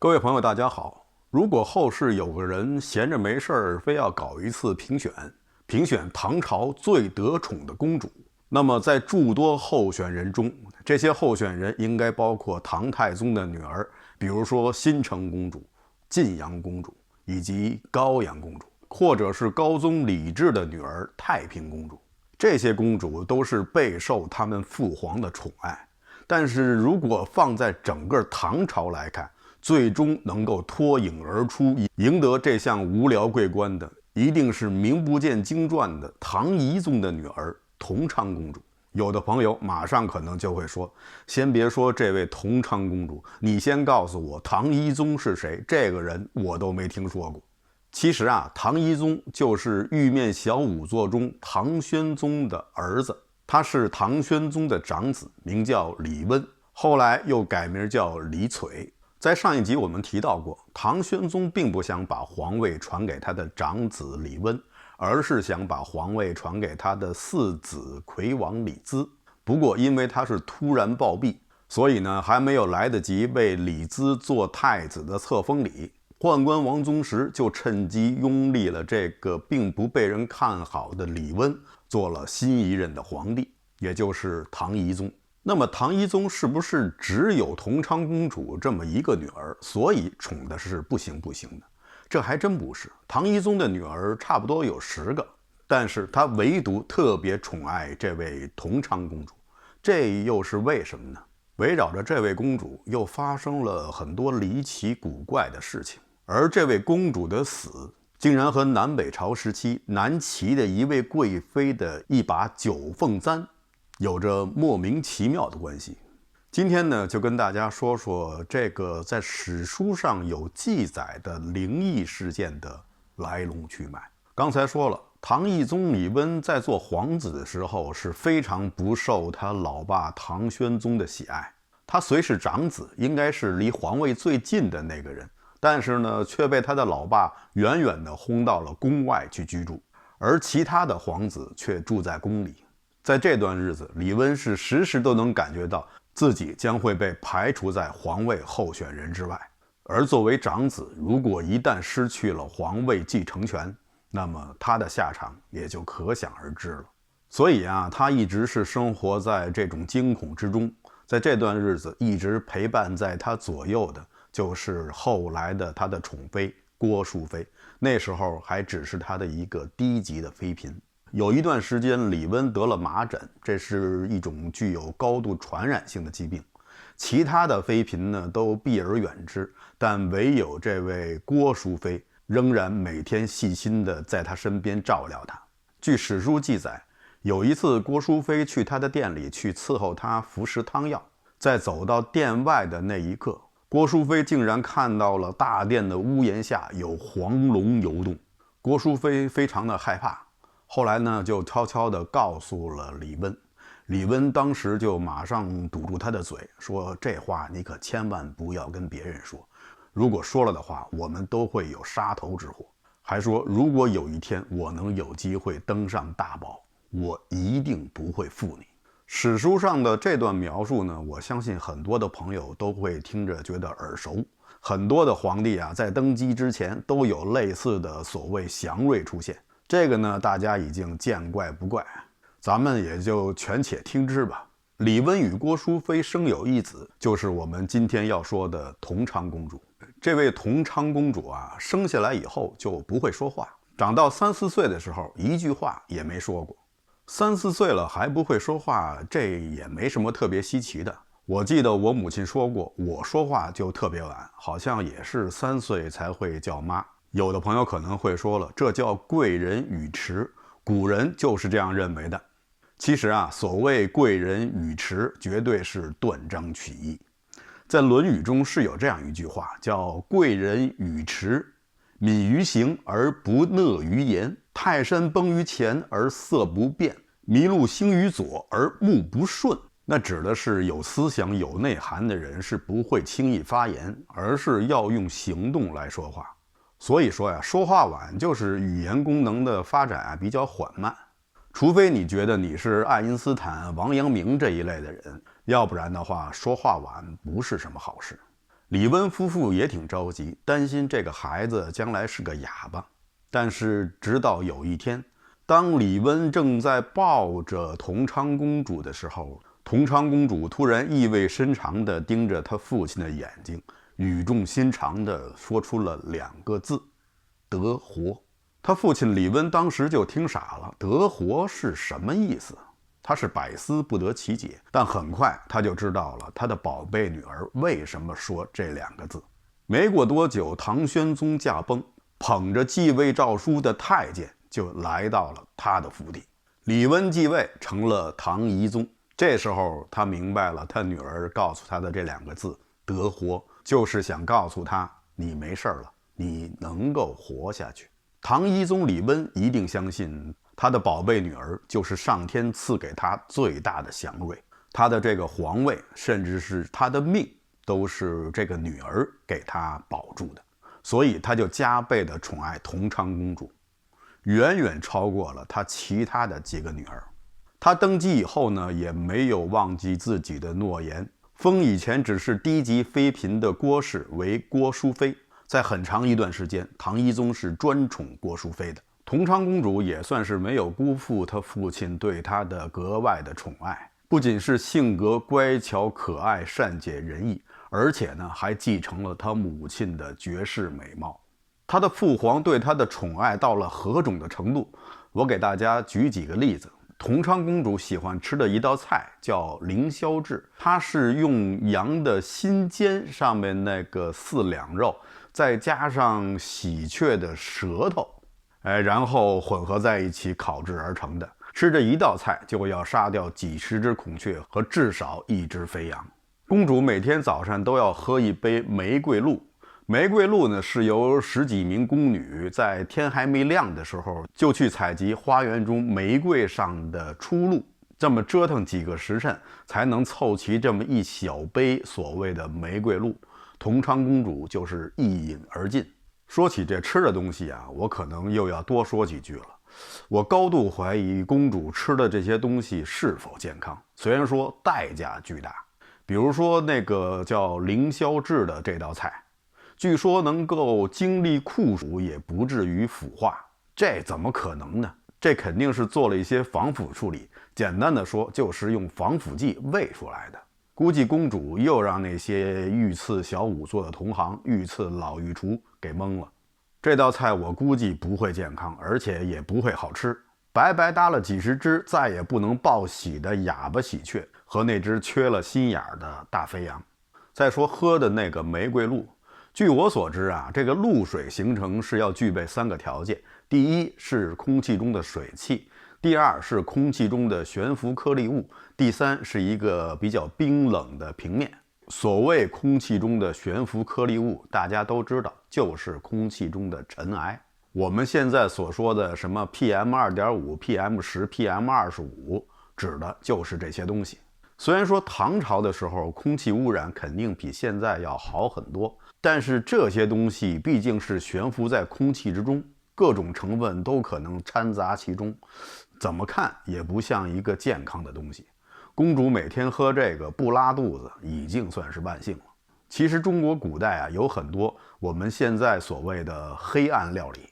各位朋友，大家好。如果后世有个人闲着没事儿，非要搞一次评选唐朝最得宠的公主，那么在诸多候选人中，这些候选人应该包括唐太宗的女儿，比如说新城公主、晋阳公主以及高阳公主，或者是高宗李治的女儿太平公主。这些公主都是备受他们父皇的宠爱，但是如果放在整个唐朝来看，最终能够脱颖而出，赢得这项无聊桂冠的，一定是名不见经传的唐懿宗的女儿同昌公主。有的朋友马上可能就会说，先别说这位同昌公主，你先告诉我唐懿宗是谁，这个人我都没听说过。其实啊，唐懿宗就是玉面小仵作中唐宣宗的儿子，他是唐宣宗的长子，名叫李温，后来又改名叫李璀。在上一集我们提到过，唐宣宗并不想把皇位传给他的长子李温，而是想把皇位传给他的四子魁王李兹。不过因为他是突然暴毙，所以呢还没有来得及为李兹做太子的册封礼，宦官王宗实就趁机拥立了这个并不被人看好的李温，做了新一任的皇帝，也就是唐懿宗。那么唐懿宗是不是只有同昌公主这么一个女儿，所以宠的是不行的？这还真不是。唐懿宗的女儿差不多有10个，但是他唯独特别宠爱这位同昌公主，这又是为什么呢？围绕着这位公主又发生了很多离奇古怪的事情，而这位公主的死竟然和南北朝时期南齐的一位贵妃的一把九凤簪有着莫名其妙的关系。今天呢，就跟大家说说这个在史书上有记载的灵异事件的来龙去脉。刚才说了，唐懿宗李温在做皇子的时候是非常不受他老爸唐宣宗的喜爱。他虽是长子，应该是离皇位最近的那个人，但是呢，却被他的老爸远远地轰到了宫外去居住，而其他的皇子却住在宫里。在这段日子，李温是时时都能感觉到自己将会被排除在皇位候选人之外，而作为长子，如果一旦失去了皇位继承权，那么他的下场也就可想而知了。所以啊，他一直是生活在这种惊恐之中。在这段日子，一直陪伴在他左右的就是后来的他的宠妃郭淑妃，那时候还只是他的一个低级的妃嫔。有一段时间，李温得了麻疹，这是一种具有高度传染性的疾病。其他的妃嫔呢都避而远之，但唯有这位郭淑妃仍然每天细心地在他身边照料他。据史书记载，有一次郭淑妃去他的店里去伺候他服食汤药，在走到店外的那一刻，郭淑妃竟然看到了大殿的屋檐下有黄龙游动。郭淑妃非常的害怕，后来呢，就悄悄地告诉了李温。李温当时就马上堵住他的嘴，说这话你可千万不要跟别人说，如果说了的话，我们都会有杀头之祸。还说如果有一天我能有机会登上大宝，我一定不会负你。史书上的这段描述呢，我相信很多的朋友都会听着觉得耳熟。很多的皇帝啊，在登基之前都有类似的所谓祥瑞出现。这个呢，大家已经见怪不怪，咱们也就权且听之吧。李温与郭淑妃生有一子，就是我们今天要说的同昌公主。这位同昌公主啊，生下来以后就不会说话，长到3、4岁的时候，一句话也没说过。3、4岁了还不会说话，这也没什么特别稀奇的。我记得我母亲说过，我说话就特别晚，好像也是3岁才会叫妈。有的朋友可能会说了，这叫贵人语迟，古人就是这样认为的。其实啊，所谓贵人语迟，绝对是断章取义。在《论语》中是有这样一句话，叫贵人语迟，敏于行而不讷于言，泰山崩于前而色不变，麋鹿行于左而目不顺。那指的是有思想有内涵的人是不会轻易发言，而是要用行动来说话。所以说呀，说话晚就是语言功能的发展比较缓慢，除非你觉得你是爱因斯坦、王阳明这一类的人，要不然的话，说话晚不是什么好事。李温夫妇也挺着急，担心这个孩子将来是个哑巴。但是直到有一天，当李温正在抱着同昌公主的时候，同昌公主突然意味深长地盯着她父亲的眼睛，语重心长地说出了2个字：得活。他父亲李温当时就听傻了，得活是什么意思？他是百思不得其解，但很快他就知道了他的宝贝女儿为什么说这2个字。没过多久，唐宣宗驾崩，捧着继位诏书的太监就来到了他的府邸。李温继位成了唐懿宗。这时候他明白了，他女儿告诉他的这2个字得活，就是想告诉他，你没事了，你能够活下去。唐懿宗李温一定相信他的宝贝女儿就是上天赐给他最大的祥瑞，他的这个皇位甚至是他的命都是这个女儿给他保住的，所以他就加倍的宠爱同昌公主，远远超过了他其他的几个女儿。他登基以后呢，也没有忘记自己的诺言，封以前只是低级妃嫔的郭氏为郭淑妃。在很长一段时间，唐懿宗是专宠郭淑妃的。同昌公主也算是没有辜负她父亲对她的格外的宠爱，不仅是性格乖巧可爱、善解人意，而且呢还继承了她母亲的绝世美貌。她的父皇对她的宠爱到了何种的程度？我给大家举几个例子。同昌公主喜欢吃的一道菜叫凌霄炙，它是用羊的心尖上面那个4两肉，再加上喜鹊的舌头，然后混合在一起烤制而成的。吃这一道菜就要杀掉几十只孔雀和至少1只肥羊。公主每天早上都要喝一杯玫瑰露。玫瑰露呢，是由10几名宫女在天还没亮的时候就去采集花园中玫瑰上的初露，这么折腾几个时辰才能凑齐这么一小杯所谓的玫瑰露。同昌公主就是一饮而尽。说起这吃的东西啊，我可能又要多说几句了。我高度怀疑公主吃的这些东西是否健康，虽然说代价巨大。比如说那个叫凌霄炙的这道菜，据说能够经历酷暑也不至于腐化，这怎么可能呢？这肯定是做了一些防腐处理，简单的说就是用防腐剂喂出来的。估计公主又让那些御赐小仵作的同行、御赐老御厨给蒙了。这道菜我估计不会健康，而且也不会好吃。白白搭了几十只再也不能报喜的哑巴喜鹊和那只缺了心眼的大肥羊。再说喝的那个玫瑰露，据我所知啊，这个露水形成是要具备3个条件：第一是空气中的水汽，第2是空气中的悬浮颗粒物，第3是一个比较冰冷的平面。所谓空气中的悬浮颗粒物，大家都知道，就是空气中的尘埃。我们现在所说的什么 PM2.5、PM10、PM25，指的就是这些东西。虽然说唐朝的时候空气污染肯定比现在要好很多，但是这些东西毕竟是悬浮在空气之中，各种成分都可能掺杂其中，怎么看也不像一个健康的东西。公主每天喝这个不拉肚子已经算是万幸了。其实中国古代啊有很多我们现在所谓的黑暗料理，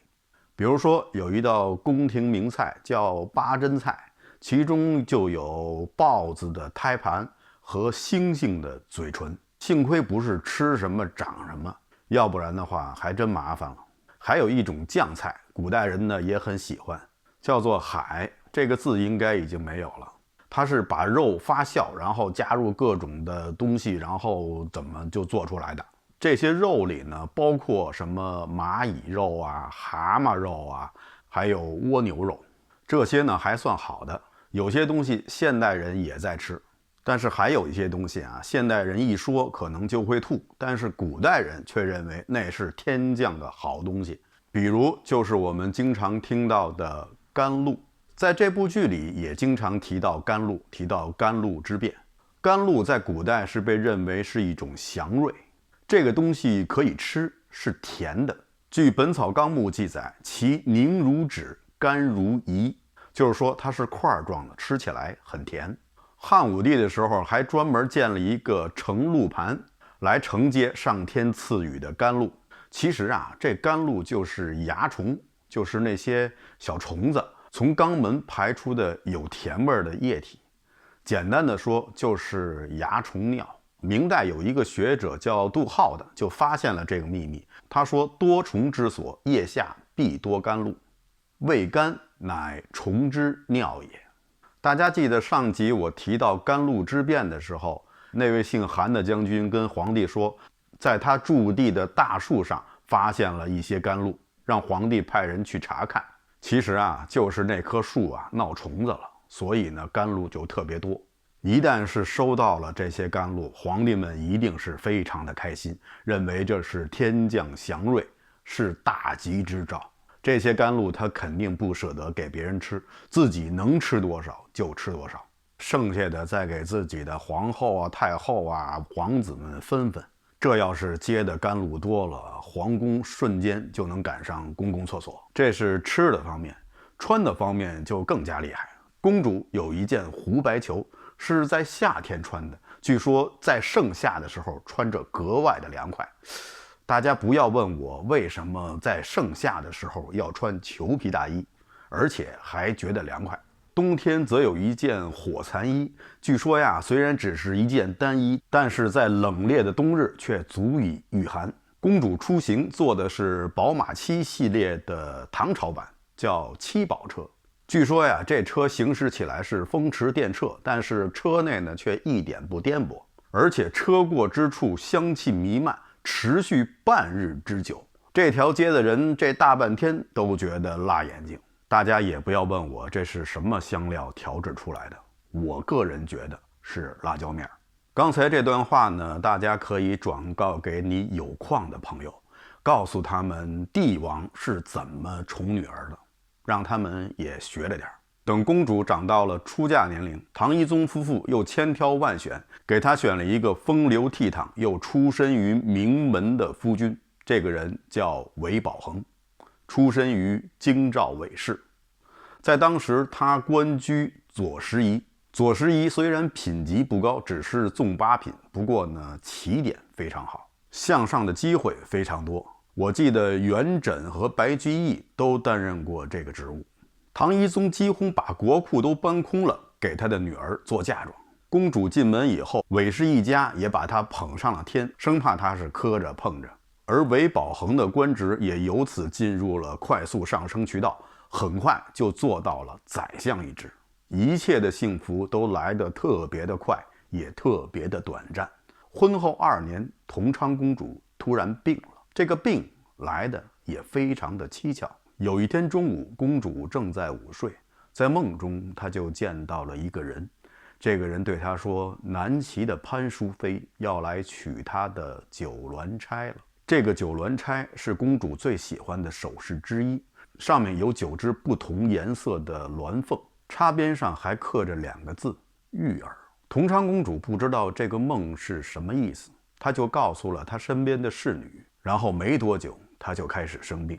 比如说有一道宫廷名菜叫八珍菜，其中就有豹子的胎盘和猩猩的嘴唇。幸亏不是吃什么长什么，要不然的话还真麻烦了。还有一种酱菜，古代人呢也很喜欢，叫做海，这个字应该已经没有了。它是把肉发酵，然后加入各种的东西，然后怎么就做出来的。这些肉里呢，包括什么蚂蚁肉啊、蛤蟆肉啊，还有蜗牛肉，这些呢还算好的。有些东西现代人也在吃，但是还有一些东西啊，现代人一说可能就会吐，但是古代人却认为那是天降的好东西。比如就是我们经常听到的甘露。在这部剧里也经常提到甘露，提到甘露之变。甘露在古代是被认为是一种祥瑞，这个东西可以吃，是甜的。据《本草纲目》记载，其凝如脂，甘如饴，就是说它是块状的，吃起来很甜。汉武帝的时候还专门建了一个盛露盘，来承接上天赐予的甘露。其实啊，这甘露就是蚜虫，就是那些小虫子从肛门排出的有甜味的液体。简单的说，就是蚜虫尿。明代有一个学者叫杜浩的，就发现了这个秘密。他说：多虫之所，腋下必多甘露，味甘乃虫之尿也。大家记得上集我提到甘露之变的时候，那位姓韩的将军跟皇帝说，在他驻地的大树上发现了一些甘露，让皇帝派人去查看。其实啊，就是那棵树啊闹虫子了，所以呢甘露就特别多。一旦是收到了这些甘露，皇帝们一定是非常的开心，认为这是天降祥瑞，是大吉之兆。这些甘露他肯定不舍得给别人吃，自己能吃多少就吃多少，剩下的再给自己的皇后啊、太后啊、皇子们分分。这要是接的甘露多了，皇宫瞬间就能赶上公共厕所。这是吃的方面，穿的方面就更加厉害。公主有一件狐白裘，是在夏天穿的，据说在盛夏的时候穿着格外的凉快。大家不要问我为什么在盛夏的时候要穿裘皮大衣，而且还觉得凉快。冬天则有一件火蚕衣，据说呀，虽然只是一件单衣，但是在冷冽的冬日却足以御寒。公主出行坐的是宝马7系列的唐朝版，叫七宝车。据说呀，这车行驶起来是风驰电掣，但是车内呢却一点不颠簸，而且车过之处香气弥漫，持续半日之久。这条街的人这大半天都觉得辣眼睛。大家也不要问我这是什么香料调制出来的，我个人觉得是辣椒面。刚才这段话呢，大家可以转告给你有空的朋友，告诉他们帝王是怎么宠女儿的，让他们也学着点。等公主长到了出嫁年龄，唐懿宗夫妇又千挑万选，给她选了一个风流倜傥又出身于名门的夫君，这个人叫韦宝衡，出身于京兆韦氏。在当时他官居左拾遗。左拾遗虽然品级不高，只是纵八品，不过呢起点非常好，向上的机会非常多。我记得元稹和白居易都担任过这个职务。唐懿宗几乎把国库都搬空了，给他的女儿做嫁妆。公主进门以后，韦氏一家也把她捧上了天，生怕她是磕着碰着。而韦宝衡的官职也由此进入了快速上升渠道，很快就做到了宰相一职。一切的幸福都来得特别的快，也特别的短暂。婚后2年，同昌公主突然病了，这个病来的也非常的蹊跷。有一天中午，公主正在午睡，在梦中她就见到了一个人。这个人对她说，南齐的潘淑妃要来娶她的九鸾钗了。这个九鸾钗是公主最喜欢的首饰之一，上面有9只不同颜色的鸾凤，插边上还刻着2个字玉儿。同昌公主不知道这个梦是什么意思，她就告诉了她身边的侍女，然后没多久她就开始生病，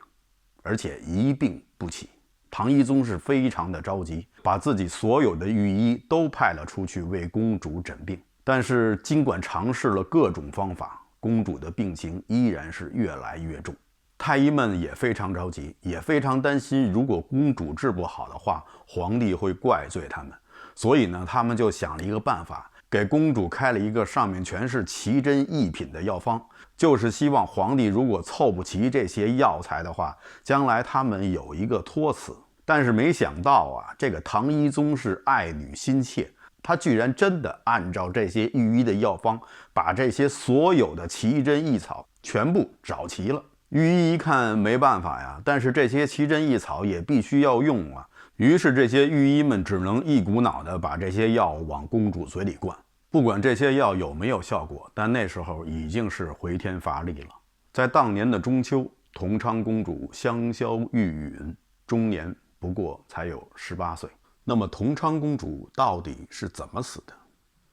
而且一病不起。唐懿宗是非常的着急，把自己所有的御医都派了出去为公主诊病。但是尽管尝试了各种方法，公主的病情依然是越来越重。太医们也非常着急，也非常担心，如果公主治不好的话，皇帝会怪罪他们。所以呢，他们就想了一个办法，给公主开了一个上面全是奇珍异品的药方，就是希望皇帝如果凑不齐这些药材的话，将来他们有一个托词。但是没想到啊，这个唐懿宗是爱女心切，他居然真的按照这些御医的药方，把这些所有的奇珍异草全部找齐了。御医一看没办法呀，但是这些奇珍异草也必须要用啊，于是这些御医们只能一股脑的把这些药往公主嘴里灌。不管这些药有没有效果，但那时候已经是回天乏力了。在当年的中秋，同昌公主香消玉殒，终年不过才有18岁。那么同昌公主到底是怎么死的？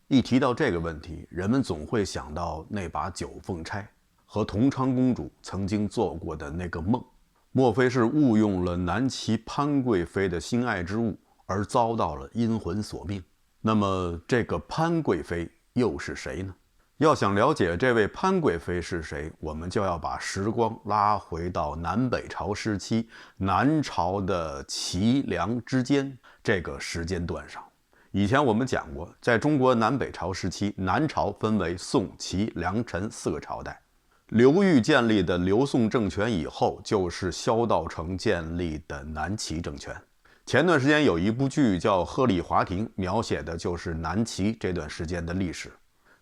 一提到这个问题，人们总会想到那把九凤钗和同昌公主曾经做过的那个梦，莫非是误用了南齐潘贵妃的心爱之物，而遭到了阴魂索命？那么这个潘贵妃又是谁呢？要想了解这位潘贵妃是谁，我们就要把时光拉回到南北朝时期南朝的齐梁之间这个时间段上。以前我们讲过，在中国南北朝时期，南朝分为宋、齐、梁、陈4个朝代。刘裕建立的刘宋政权以后，就是萧道成建立的南齐政权。前段时间有一部剧叫《鹤唳华亭》，描写的就是南齐这段时间的历史。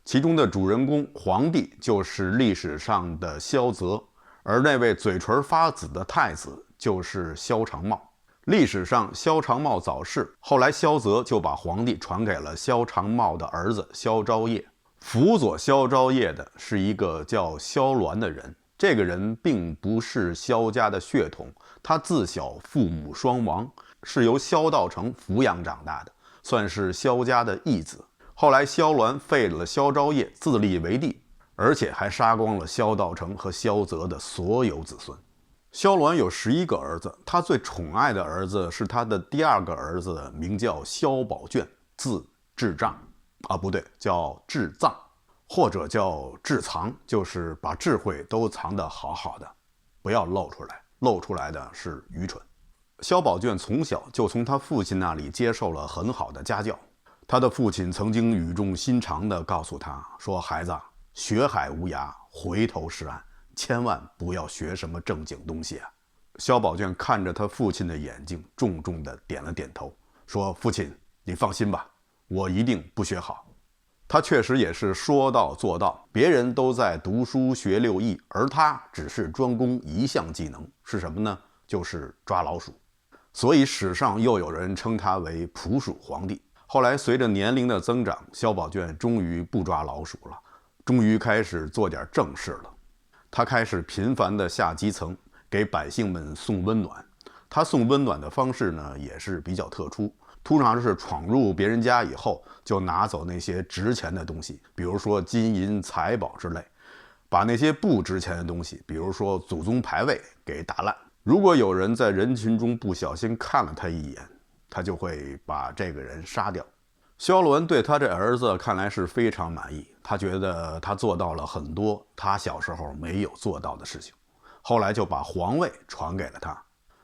其中的主人公皇帝就是历史上的萧泽，而那位嘴唇发紫的太子就是萧长茂。历史上萧长茂早逝，后来萧泽就把皇帝传给了萧长茂的儿子萧昭业。辅佐萧昭业的是一个叫萧鸾的人，这个人并不是萧家的血统，他自小父母双亡，是由萧道成抚养长大的，算是萧家的义子。后来萧鸾废了萧昭业，自立为帝，而且还杀光了萧道成和萧泽的所有子孙。萧鸾有11个儿子，他最宠爱的儿子是他的第2个儿子，名叫萧宝卷，字智障，不对，叫智藏，或者叫智藏，就是把智慧都藏得好好的，不要露出来，露出来的是愚蠢。萧宝卷从小就从他父亲那里接受了很好的家教。他的父亲曾经语重心长地告诉他说：“孩子，学海无涯，回头是岸，千万不要学什么正经东西啊。”萧宝卷看着他父亲的眼睛，重重地点了点头，说：“父亲，你放心吧，我一定不学好。”他确实也是说到做到，别人都在读书学6艺，而他只是专攻一项技能，是什么呢？就是抓老鼠。所以史上又有人称他为捕鼠皇帝。后来随着年龄的增长，萧宝卷终于不抓老鼠了，终于开始做点正事了。他开始频繁地下基层，给百姓们送温暖。他送温暖的方式呢，也是比较特殊，通常是闯入别人家以后，就拿走那些值钱的东西，比如说金银财宝之类，把那些不值钱的东西，比如说祖宗牌位给打烂。如果有人在人群中不小心看了他一眼，他就会把这个人杀掉。萧鸾对他这儿子看来是非常满意，他觉得他做到了很多他小时候没有做到的事情，后来就把皇位传给了他。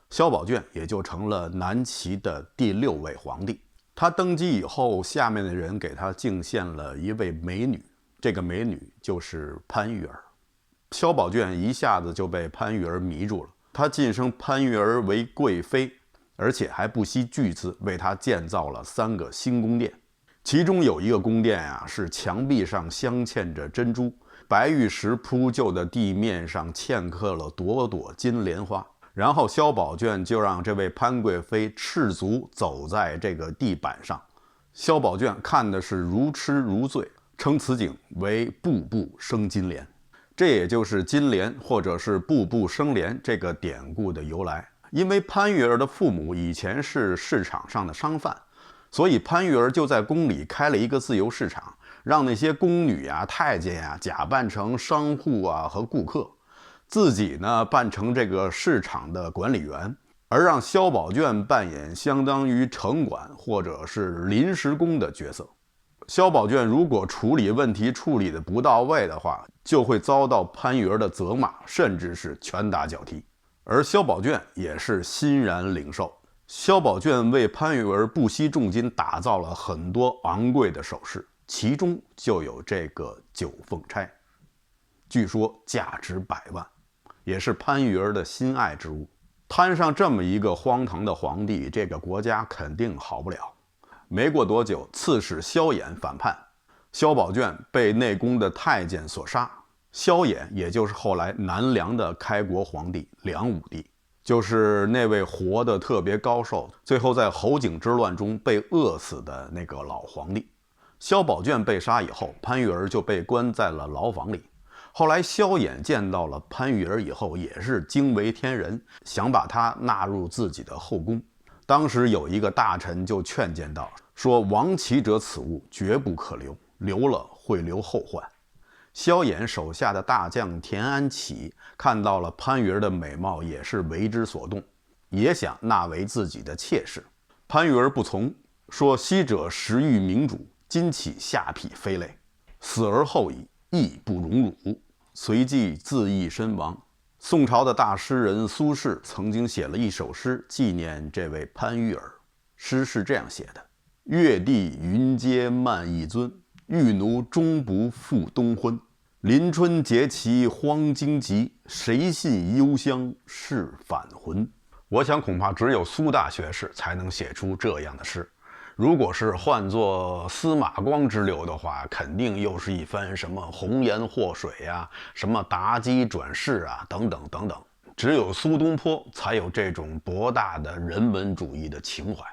萧宝卷也就成了南齐的第6位皇帝。他登基以后，下面的人给他敬献了一位美女，这个美女就是潘玉儿。萧宝卷一下子就被潘玉儿迷住了，他晋升潘玉儿为贵妃，而且还不惜巨资为他建造了3个新宫殿。其中有一个宫殿是墙壁上镶嵌着珍珠，白玉石铺就的地面上嵌刻了朵朵金莲花。然后萧宝卷就让这位潘贵妃赤足走在这个地板上，萧宝卷看的是如痴如醉，称此景为步步生金莲。这也就是金莲或者是步步生莲这个典故的由来。因为潘玉儿的父母以前是市场上的商贩，所以潘玉儿就在宫里开了一个自由市场，让那些宫女太监假扮成商户和顾客，自己呢扮成这个市场的管理员，而让萧宝卷扮演相当于城管或者是临时工的角色。萧宝卷如果处理问题处理的不到位的话，就会遭到潘玉儿的责骂，甚至是拳打脚踢。而萧宝卷也是欣然领受。萧宝卷为潘玉儿不惜重金打造了很多昂贵的首饰，其中就有这个九凤钗，据说价值100万，也是潘玉儿的心爱之物。摊上这么一个荒唐的皇帝，这个国家肯定好不了。没过多久，刺史萧衍反叛，萧宝卷被内宫的太监所杀。萧衍也就是后来南梁的开国皇帝梁武帝，就是那位活得特别高寿，最后在侯景之乱中被饿死的那个老皇帝。萧宝卷被杀以后，潘玉儿就被关在了牢房里。后来萧衍见到了潘玉儿以后，也是惊为天人，想把她纳入自己的后宫。当时有一个大臣就劝谏道，说亡妻者此物绝不可留，留了会留后患。萧衍手下的大将田安启看到了潘玉儿的美貌，也是为之所动，也想纳为自己的妾室。潘玉儿不从，说昔者时遇明主，今起下邳非类，死而后已，义不容辱，随即自缢身亡。宋朝的大诗人苏轼曾经写了一首诗纪念这位潘玉儿，诗是这样写的：月地云阶慢一尊，玉奴终不复东昏。临春节期荒荆棘，谁信幽香是返魂。我想恐怕只有苏大学士才能写出这样的诗，如果是换作司马光之流的话，肯定又是一番什么红颜祸水啊，什么妲己转世啊，等等等等。只有苏东坡才有这种博大的人文主义的情怀。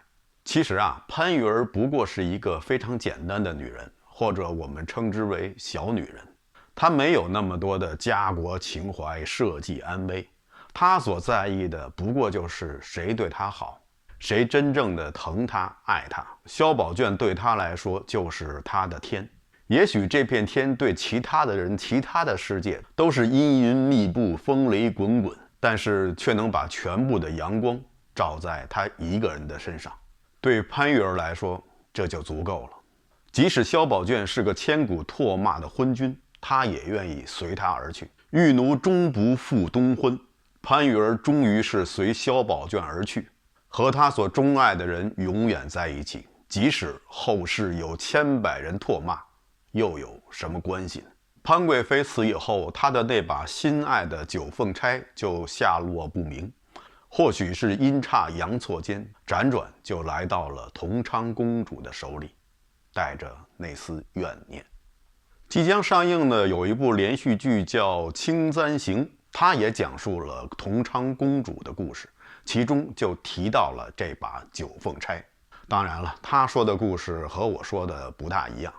其实啊，潘玉儿不过是一个非常简单的女人，或者我们称之为小女人。她没有那么多的家国情怀、社稷安危，她所在意的不过就是谁对她好，谁真正的疼她、爱她。萧宝卷对她来说就是她的天。也许这片天对其他的人、其他的世界都是阴云密布、风雷滚滚，但是却能把全部的阳光照在她一个人的身上。对潘玉儿来说，这就足够了。即使萧宝卷是个千古唾骂的昏君，他也愿意随他而去。玉奴终不复东昏，潘玉儿终于是随萧宝卷而去，和他所钟爱的人永远在一起。即使后世有千百人唾骂，又有什么关系呢？潘贵妃死以后，她的那把心爱的九凤钗就下落不明，或许是阴差阳错间，辗转就来到了同昌公主的手里，带着那丝怨念。即将上映的有一部连续剧叫《青簪行》，它也讲述了同昌公主的故事，其中就提到了这把九凤钗。当然了，他说的故事和我说的不大一样。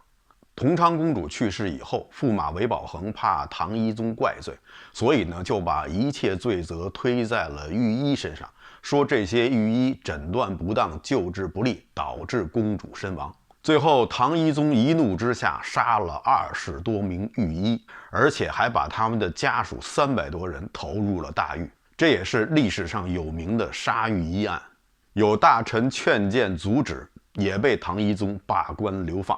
同昌公主去世以后，驸马韦宝恒怕唐懿宗怪罪，所以呢就把一切罪责推在了御医身上，说这些御医诊断不当、救治不力，导致公主身亡。最后，唐懿宗一怒之下杀了20多名御医，而且还把他们的家属300多人投入了大狱。这也是历史上有名的杀御医案。有大臣劝谏阻止，也被唐懿宗罢官流放。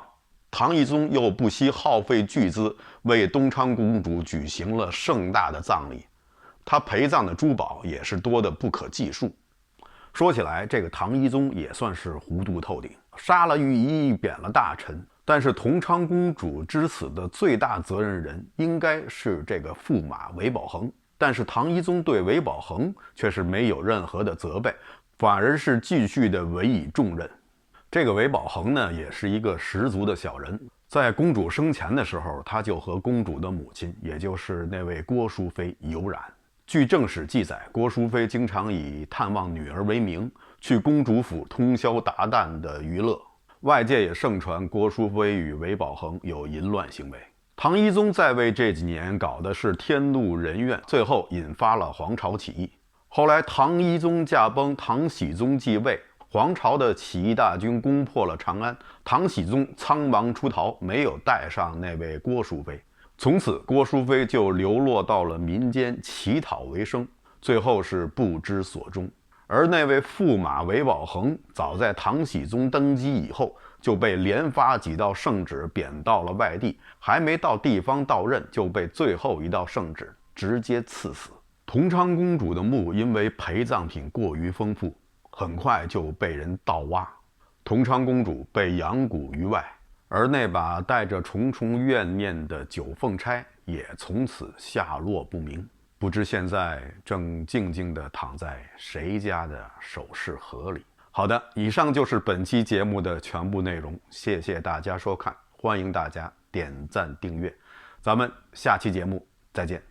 唐懿宗又不惜耗费巨资，为东昌公主举行了盛大的葬礼。他陪葬的珠宝也是多得不可计数。说起来，这个唐懿宗也算是糊涂透顶，杀了御医，贬了大臣。但是同昌公主之死的最大责任人应该是这个驸马韦宝恒，但是唐懿宗对韦宝恒却是没有任何的责备，反而是继续的委以重任。这个韦宝恒呢，也是一个十足的小人。在公主生前的时候，他就和公主的母亲，也就是那位郭淑妃有染。据正史记载，郭淑妃经常以探望女儿为名，去公主府通宵达旦的娱乐。外界也盛传郭淑妃与韦宝恒有淫乱行为。唐懿宗在位这几年搞的是天怒人怨，最后引发了黄巢起义。后来唐懿宗驾崩，唐僖宗继位，黄巢的起义大军攻破了长安，唐僖宗仓忙出逃，没有带上那位郭淑妃。从此郭淑妃就流落到了民间乞讨为生，最后是不知所终。而那位驸马韦宝恒早在唐僖宗登基以后就被连发几道圣旨贬到了外地，还没到地方到任就被最后一道圣旨直接赐死。同昌公主的墓因为陪葬品过于丰富，很快就被人盗挖，同昌公主被养蛊于外，而那把带着重重怨念的九凤钗也从此下落不明，不知现在正静静地躺在谁家的首饰盒里。好的，以上就是本期节目的全部内容，谢谢大家收看，欢迎大家点赞订阅，咱们下期节目再见。